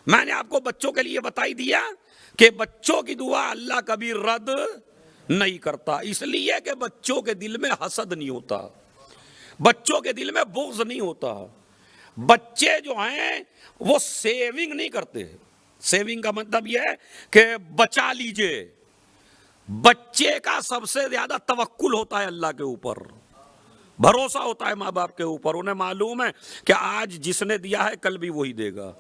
میں نے آپ کو بچوں کے لیے بتائی دیا کہ بچوں کی دعا اللہ کبھی رد نہیں کرتا، اس لیے کہ بچوں کے دل میں حسد نہیں ہوتا، بچوں کے دل میں بغض نہیں ہوتا۔ بچے جو ہیں وہ سیونگ نہیں کرتے۔ سیونگ کا مطلب یہ ہے کہ بچا لیجئے۔ بچے کا سب سے زیادہ توکل ہوتا ہے اللہ کے اوپر، بھروسہ ہوتا ہے ماں باپ کے اوپر۔ انہیں معلوم ہے کہ آج جس نے دیا ہے کل بھی وہی دے گا۔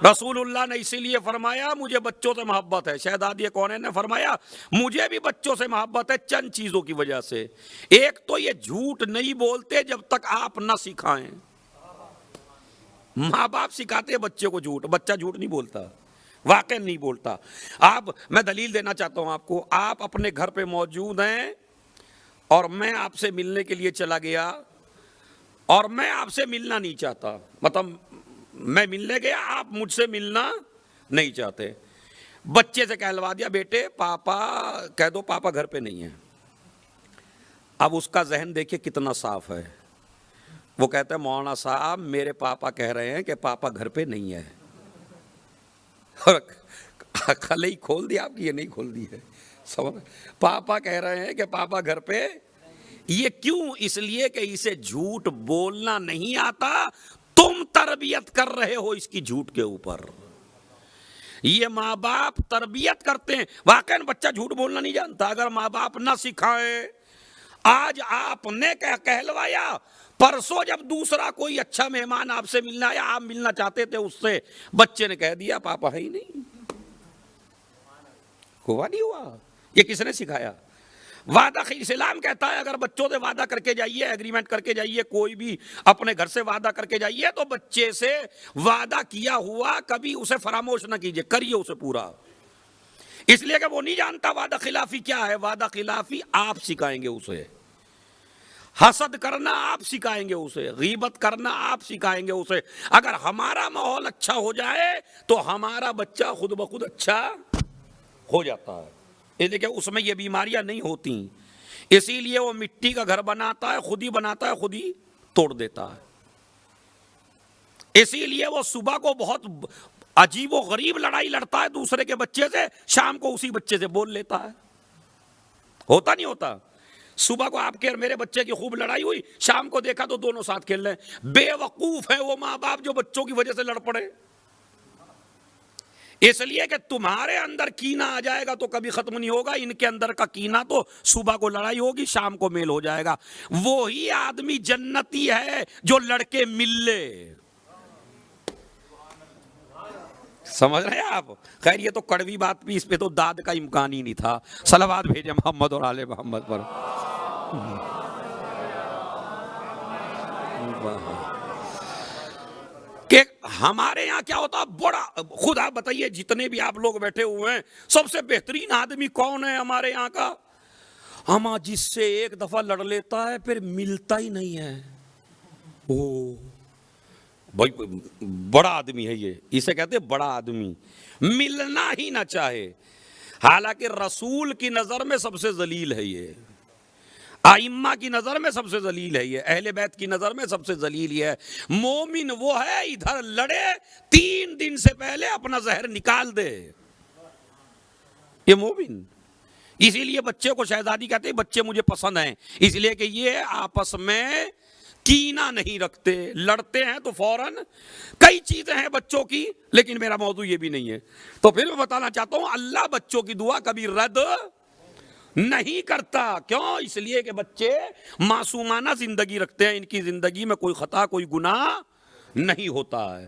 رسول اللہ نے اسی لیے فرمایا مجھے بچوں سے محبت ہے۔ شہزادی کونین نے فرمایا مجھے بھی بچوں سے محبت ہے چند چیزوں کی وجہ سے۔ ایک تو یہ جھوٹ نہیں بولتے جب تک آپ نہ سکھائیں۔ ماں باپ سکھاتے ہیں بچے کو جھوٹ، بچہ جھوٹ نہیں بولتا، واقع نہیں بولتا۔ میں دلیل دینا چاہتا ہوں آپ کو۔ آپ اپنے گھر پہ موجود ہیں اور میں آپ سے ملنے کے لیے چلا گیا اور میں آپ سے ملنا نہیں چاہتا، مطلب میں ملنے گیا، آپ مجھ سے ملنا نہیں چاہتے۔ بچے سے کہلوا دیا بیٹے پاپا کہہ دو پاپا گھر پہ نہیں ہے۔ اب اس کا ذہن دیکھیے کتنا صاف ہے۔ وہ کہتا ہے مولانا صاحب میرے پاپا کہہ رہے ہیں کہ پاپا گھر پہ نہیں ہے، اور کل ہی کھول دی آپ کی، یہ نہیں کھول دی ہے۔ پاپا کہہ رہے ہیں کہ پاپا گھر پہ، یہ کیوں؟ اس لیے کہ اسے جھوٹ بولنا نہیں آتا، تم تربیت کر رہے ہو اس کی جھوٹ کے اوپر۔ یہ ماں باپ تربیت کرتے ہیں۔ واقعاً بچہ جھوٹ بولنا نہیں جانتا اگر ماں باپ نہ سکھائیں۔ آج آپ نے کہلوایا، پرسوں جب دوسرا کوئی اچھا مہمان آپ سے ملنا آیا، آپ ملنا چاہتے تھے اس سے، بچے نے کہہ دیا پاپا ہے ہی نہیں۔ ہوا نہیں ہوا؟ یہ کس نے سکھایا؟ وعدہ اسلام کہتا ہے اگر بچوں سے وعدہ کر کے جائیے، ایگریمنٹ کر کے جائیے، کوئی بھی اپنے گھر سے وعدہ کر کے جائیے تو بچے سے وعدہ کیا ہوا کبھی اسے فراموش نہ کیجیے، کریے اسے پورا، اس لیے کہ وہ نہیں جانتا وعدہ خلافی کیا ہے۔ وعدہ خلافی آپ سکھائیں گے اسے، حسد کرنا آپ سکھائیں گے اسے، غیبت کرنا آپ سکھائیں گے اسے۔ اگر ہمارا ماحول اچھا ہو جائے تو ہمارا بچہ خود بخود اچھا ہو جاتا ہے، اس لیے کہ اس میں یہ بیماریاں نہیں ہوتی۔ اسی لیے وہ مٹی کا گھر بناتا ہے، خود ہی بناتا ہے، خود ہی توڑ دیتا ہے۔ اسی لیے وہ صبح کو بہت عجیب و غریب لڑائی لڑتا ہے دوسرے کے بچے سے، شام کو اسی بچے سے بول لیتا ہے۔ ہوتا نہیں ہوتا؟ صبح کو آپ کے اور میرے بچے کی خوب لڑائی ہوئی، شام کو دیکھا تو دونوں ساتھ کھیل رہے ہیں۔ بے وقوف ہے وہ ماں باپ جو بچوں کی وجہ سے لڑ پڑے۔ اس لیے کہ تمہارے اندر کینہ آ جائے گا تو کبھی ختم نہیں ہوگا، ان کے اندر کا کینہ تو صبح کو لڑائی ہوگی، شام کو میل ہو جائے گا۔ وہی آدمی جنتی ہے جو لڑکے مل لے۔ سمجھ رہے ہیں آپ؟ خیر یہ تو کڑوی بات بھی، اس پہ تو داد کا امکان ہی نہیں تھا۔ صلوات بھیجے محمد اور آل محمد پر۔ کہ ہمارے یہاں کیا ہوتا بڑا، خود آپ بتائیے جتنے بھی آپ لوگ بیٹھے ہوئے ہیں سب سے بہترین آدمی کون ہے ہمارے یہاں کا؟ ہمارا جس سے ایک دفعہ لڑ لیتا ہے پھر ملتا ہی نہیں ہے۔ او بھائی بڑا آدمی ہے یہ، اسے کہتے ہیں بڑا آدمی، ملنا ہی نہ چاہے۔ حالانکہ رسول کی نظر میں سب سے ذلیل ہے یہ، ائمہ کی نظر میں سب سے ذلیل ہے یہ، اہل بیت کی نظر میں سب سے ذلیل یہ ہے۔ مومن وہ ہے ادھر لڑے 3 دن سے پہلے اپنا زہر نکال دے، یہ مومن۔ اسی لیے بچے کو شہزادی کہتے ہیں بچے مجھے پسند ہیں، اس لیے کہ یہ آپس میں کینہ نہیں رکھتے، لڑتے ہیں تو فوراً۔ کئی چیزیں ہیں بچوں کی لیکن میرا موضوع یہ بھی نہیں ہے، تو پھر میں بتانا چاہتا ہوں اللہ بچوں کی دعا کبھی رد نہیں کرتا۔ کیوں؟ اس لیے کہ بچے معصومانہ زندگی رکھتے ہیں، ان کی زندگی میں کوئی خطا کوئی گناہ نہیں ہوتا ہے۔